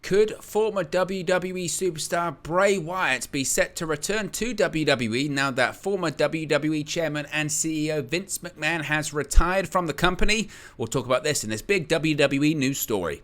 Could former WWE superstar Bray Wyatt be set to return to WWE now that former WWE chairman and CEO Vince McMahon has retired from the company? We'll talk about this in this big WWE news story.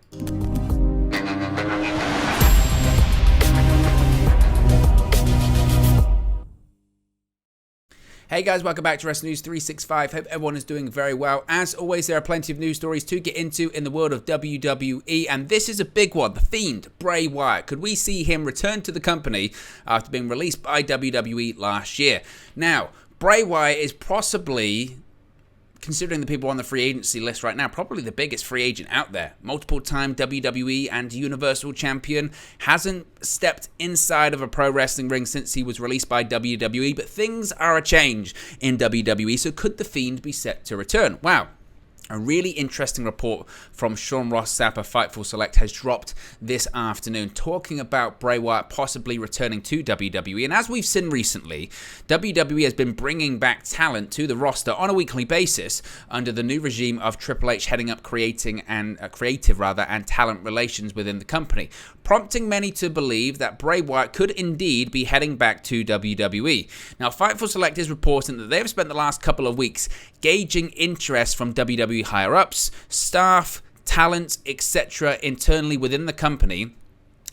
Hey guys, welcome back to Wrestling News 365. Hope everyone is doing very well. As always, there are plenty of news stories to get into in the world of WWE, and this is a big one. The Fiend, Bray Wyatt. Could we see him return to the company after being released by WWE last year? Now, Bray Wyatt is possibly, considering the people on the free agency list right now, probably the biggest free agent out there. Multiple-time WWE and Universal Champion. Hasn't stepped inside of a pro wrestling ring since he was released by WWE, but things are a change in WWE, so could The Fiend be set to return? Wow. A really interesting report from Sean Ross Sapp of Fightful Select has dropped this afternoon, talking about Bray Wyatt possibly returning to WWE. And as we've seen recently, WWE has been bringing back talent to the roster on a weekly basis under the new regime of Triple H heading up creative and talent relations within the company, prompting many to believe that Bray Wyatt could indeed be heading back to WWE. Now, Fightful Select is reporting that they've spent the last couple of weeks gauging interest from WWE higher-ups, staff, talent, etc. internally within the company.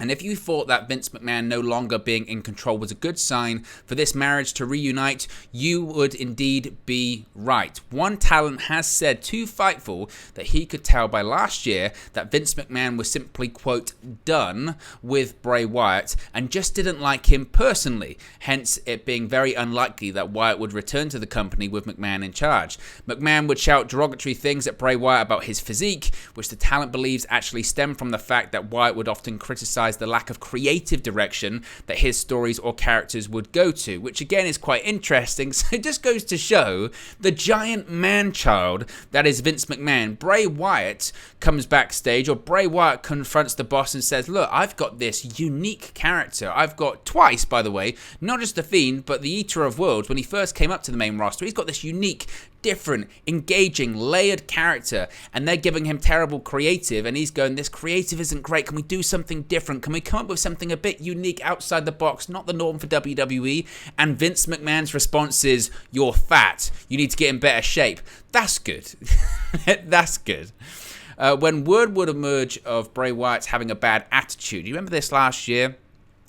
And if you thought that Vince McMahon no longer being in control was a good sign for this marriage to reunite, you would indeed be right. One talent has said to Fightful that he could tell by last year that Vince McMahon was simply, quote, done with Bray Wyatt and just didn't like him personally, hence it being very unlikely that Wyatt would return to the company with McMahon in charge. McMahon would shout derogatory things at Bray Wyatt about his physique, which the talent believes actually stem from the fact that Wyatt would often criticize the lack of creative direction that his stories or characters would go to, which again is quite interesting. So it just goes to show the giant man-child that is Vince McMahon. Bray Wyatt comes backstage, or Bray Wyatt confronts the boss and says, look, I've got this unique character. I've got twice, by the way, not just the Fiend, but the Eater of Worlds. When he first came up to the main roster, he's got this unique, different, engaging, layered character, and they're giving him terrible creative, and he's going, this creative isn't great. Can we do something different? Can we come up with something a bit unique outside the box, not the norm for WWE? And Vince McMahon's response is, you're fat. You need to get in better shape. That's good. That's good. When word would emerge of Bray Wyatt's having a bad attitude, you remember this last year?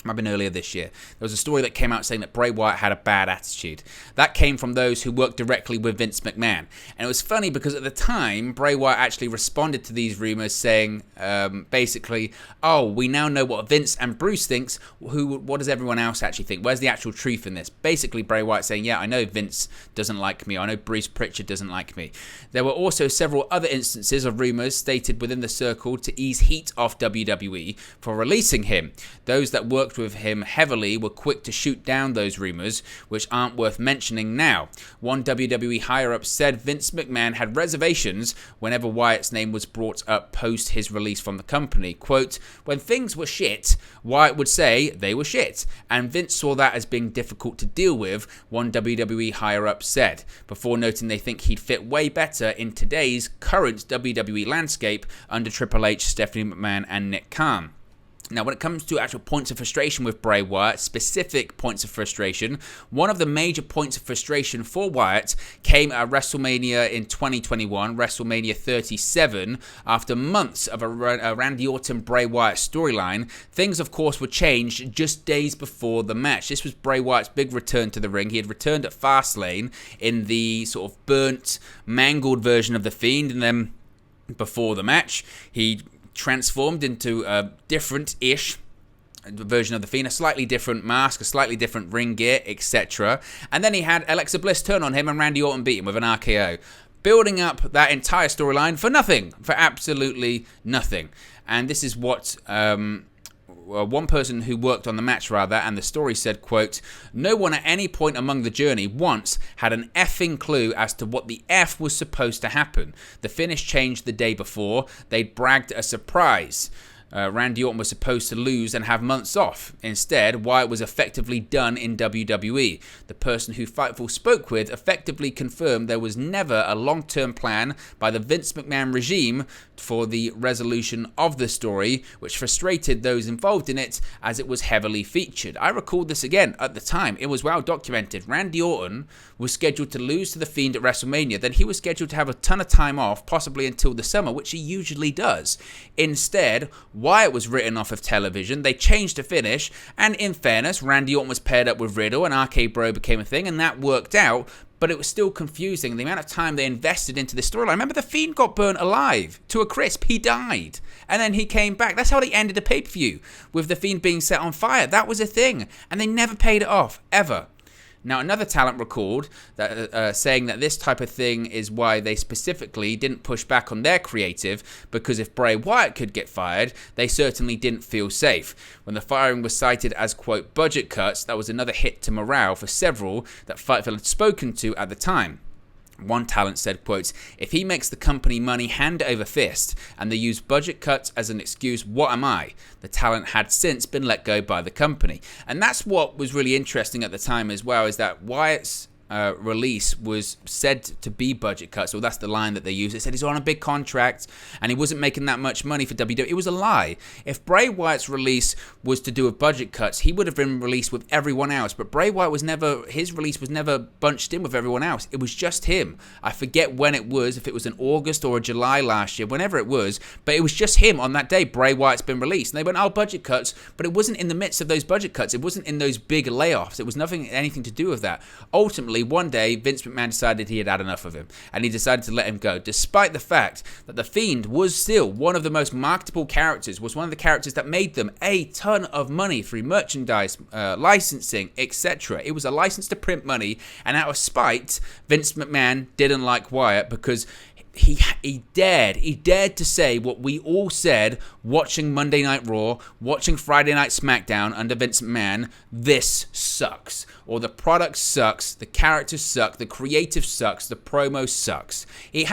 Might have been earlier this year. There was a story that came out saying that Bray Wyatt had a bad attitude. That came from those who worked directly with Vince McMahon. And it was funny because at the time, Bray Wyatt actually responded to these rumors saying, basically, oh, we now know what Vince and Bruce thinks. What does everyone else actually think? Where's the actual truth in this? Basically, Bray Wyatt saying, yeah, I know Vince doesn't like me. I know Bruce Pritchard doesn't like me. There were also several other instances of rumors stated within the circle to ease heat off WWE for releasing him. Those that worked with him heavily were quick to shoot down those rumors, which aren't worth mentioning now. One WWE higher-up said Vince McMahon had reservations whenever Wyatt's name was brought up post his release from the company. Quote, when things were shit, Wyatt would say they were shit, and Vince saw that as being difficult to deal with, one WWE higher-up said, before noting they think he'd fit way better in today's current WWE landscape under Triple H, Stephanie McMahon, and Nick Khan. Now, when it comes to actual points of frustration with Bray Wyatt, specific points of frustration, one of the major points of frustration for Wyatt came at WrestleMania in 2021, WrestleMania 37. After months of a Randy Orton Bray Wyatt storyline, things, of course, were changed just days before the match. This was Bray Wyatt's big return to the ring. He had returned at Fastlane in the sort of burnt, mangled version of The Fiend, and then before the match, he transformed into a different-ish version of The Fiend, a slightly different mask, a slightly different ring gear, etc. And then he had Alexa Bliss turn on him and Randy Orton beat him with an RKO. Building up that entire storyline for nothing, for absolutely nothing. And this is what one person who worked on the match, and the story said, quote, no one at any point among the journey once had an effing clue as to what the F was supposed to happen. The finish changed the day before. They'd bragged a surprise. Randy Orton was supposed to lose and have months off. Instead, Wyatt was effectively done in WWE. The person who Fightful spoke with effectively confirmed there was never a long-term plan by the Vince McMahon regime for the resolution of the story, which frustrated those involved in it as it was heavily featured. I recalled this again at the time. It was well documented. Randy Orton was scheduled to lose to The Fiend at WrestleMania. Then he was scheduled to have a ton of time off, possibly until the summer, which he usually does. Instead, Wyatt was written off of television. They changed the finish, and in fairness, Randy Orton was paired up with Riddle, and RK Bro became a thing, and that worked out. But it was still confusing, the amount of time they invested into this storyline. Remember, The Fiend got burnt alive to a crisp. He died. And then he came back. That's how they ended the pay-per-view, with The Fiend being set on fire. That was a thing. And they never paid it off, ever. Now, another talent recalled that saying that this type of thing is why they specifically didn't push back on their creative, because if Bray Wyatt could get fired, they certainly didn't feel safe. When the firing was cited as, quote, budget cuts, that was another hit to morale for several that Fightful had spoken to at the time. One talent said, quotes, if he makes the company money hand over fist and they use budget cuts as an excuse, what am I? The talent had since been let go by the company. And that's what was really interesting at the time as well, is that Wyatt's release was said to be budget cuts, or that's the line that they used. They said he's on a big contract and he wasn't making that much money for WWE. It was a lie. If Bray Wyatt's release was to do with budget cuts, he would have been released with everyone else. But Bray Wyatt was never, his release was never bunched in with everyone else. It was just him. I forget when it was, if it was in August or July last year, whenever it was, but it was just him on that day. Bray Wyatt's been released. And they went, oh, budget cuts, but it wasn't in the midst of those budget cuts. It wasn't in those big layoffs. It was anything to do with that. Ultimately, one day, Vince McMahon decided he had had enough of him, and he decided to let him go, despite the fact that The Fiend was still one of the most marketable characters, was one of the characters that made them a ton of money through merchandise, licensing, etc. It was a license to print money, and out of spite, Vince McMahon didn't like Wyatt because he dared to say what we all said watching Monday Night Raw, watching Friday Night SmackDown under Vince McMahon. This sucks. Or the product sucks, the characters suck, the creative sucks, the promo sucks. He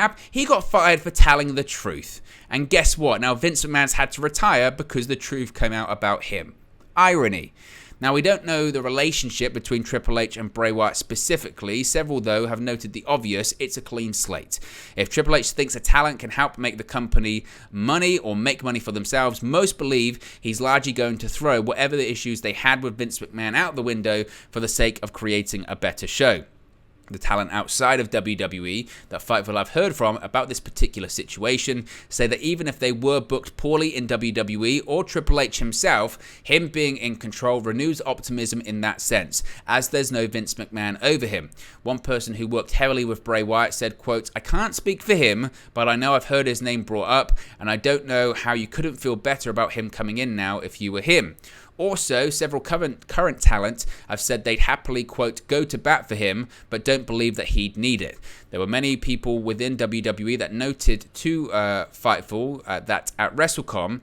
got fired for telling the truth. And guess what? Now Vince McMahon's had to retire because the truth came out about him. Irony. Now, we don't know the relationship between Triple H and Bray Wyatt specifically. Several, though, have noted the obvious: it's a clean slate. If Triple H thinks a talent can help make the company money or make money for themselves, most believe he's largely going to throw whatever the issues they had with Vince McMahon out the window for the sake of creating a better show. The talent outside of WWE that Fightful have heard from about this particular situation say that even if they were booked poorly in WWE or Triple H himself, him being in control renews optimism in that sense, as there's no Vince McMahon over him. One person who worked heavily with Bray Wyatt said, quote, I can't speak for him, but I know I've heard his name brought up, and I don't know how you couldn't feel better about him coming in now if you were him. Also, several current talent have said they'd happily, quote, go to bat for him, but don't believe that he'd need it. There were many people within WWE that noted to Fightful that at WrestleCon,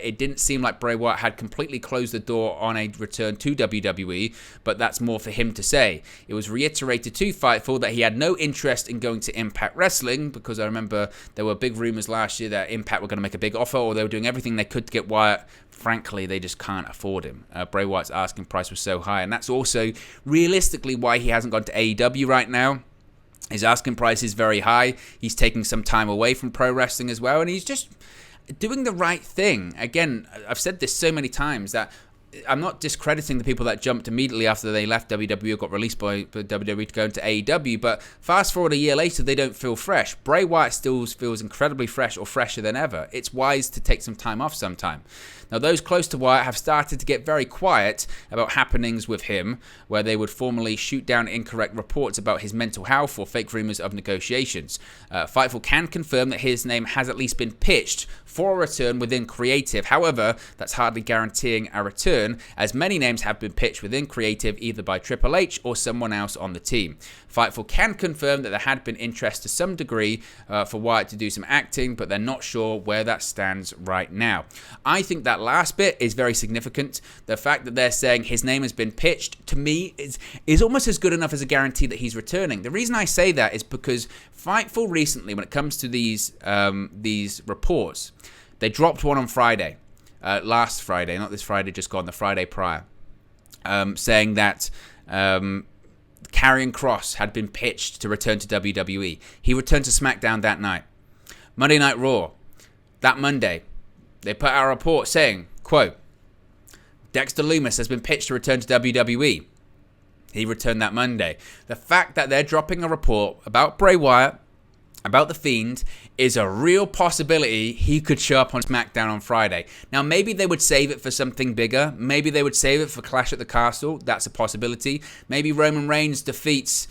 it didn't seem like Bray Wyatt had completely closed the door on a return to WWE, but that's more for him to say. It was reiterated to Fightful that he had no interest in going to Impact Wrestling, because I remember there were big rumors last year that Impact were going to make a big offer, or they were doing everything they could to get Wyatt. Frankly, they just can't afford him. Bray Wyatt's asking price was so high, and that's also realistically why he hasn't gone to AEW right now. His asking price is very high. He's taking some time away from pro wrestling as well, and he's just doing the right thing. Again, I've said this so many times that I'm not discrediting the people that jumped immediately after they left WWE or got released by WWE to go into AEW, but fast forward a year later, they don't feel fresh. Bray Wyatt still feels incredibly fresh, or fresher than ever. It's wise to take some time off sometime. Now, those close to Wyatt have started to get very quiet about happenings with him, where they would formally shoot down incorrect reports about his mental health or fake rumors of negotiations. Fightful can confirm that his name has at least been pitched for a return within creative. However, that's hardly guaranteeing a return, as many names have been pitched within creative either by Triple H or someone else on the team. Fightful can confirm that there had been interest to some degree for Wyatt to do some acting, but they're not sure where that stands right now. I think that last bit is very significant. The fact that they're saying his name has been pitched, to me, is almost as good enough as a guarantee that he's returning. The reason I say that is because Fightful recently, when it comes to these reports, They dropped one on Friday, last Friday, not this Friday, just gone, the Friday prior, saying that Karrion Kross had been pitched to return to WWE. He returned to SmackDown that night. Monday Night Raw, that Monday, they put out a report saying, quote, Dexter Lumis has been pitched to return to WWE. He returned that Monday. The fact that they're dropping a report about Bray Wyatt, about The Fiend, is a real possibility he could show up on SmackDown on Friday. Now, maybe they would save it for something bigger. Maybe they would save it for Clash at the Castle. That's a possibility. Maybe Roman Reigns defeats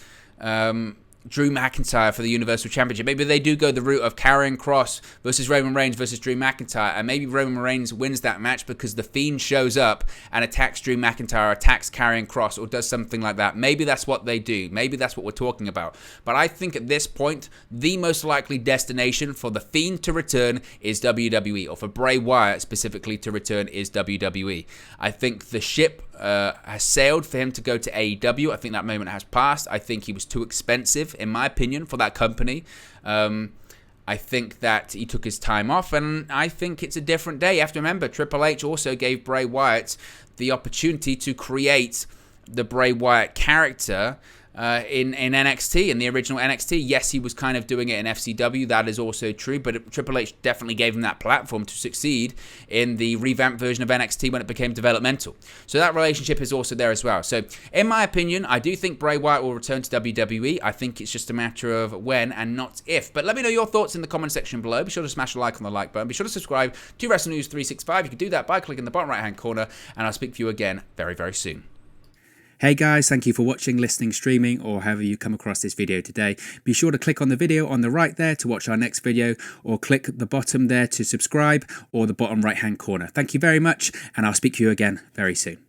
Drew McIntyre for the Universal Championship. Maybe they do go the route of Karrion Kross versus Roman Reigns versus Drew McIntyre, and maybe Roman Reigns wins that match because The Fiend shows up and attacks Drew McIntyre, attacks Karrion Kross, or does something like that. Maybe that's what they do. Maybe that's what we're talking about. But I think at this point, the most likely destination for The Fiend to return is WWE, or for Bray Wyatt specifically to return is WWE. I think the ship has sailed for him to go to AEW. I think that moment has passed. I think he was too expensive, in my opinion, for that company. I think that he took his time off, and I think it's a different day. You have to remember, Triple H also gave Bray Wyatt the opportunity to create the Bray Wyatt character in NXT, in the original NXT. Yes, he was kind of doing it in FCW. That is also true, but Triple H definitely gave him that platform to succeed in the revamped version of NXT when it became developmental. So that relationship is also there as well. So in my opinion, I do think Bray Wyatt will return to WWE. I think it's just a matter of when and not if. But let me know your thoughts in the comment section below. Be sure to smash a like on the like button. Be sure to subscribe to Wrestling News 365. You can do that by clicking the bottom right hand corner, and I'll speak to you again very, very soon. Hey guys, thank you for watching, listening, streaming, or however you come across this video today. Be sure to click on the video on the right there to watch our next video, or click the bottom there to subscribe, or the bottom right hand corner. Thank you very much, and I'll speak to you again very soon.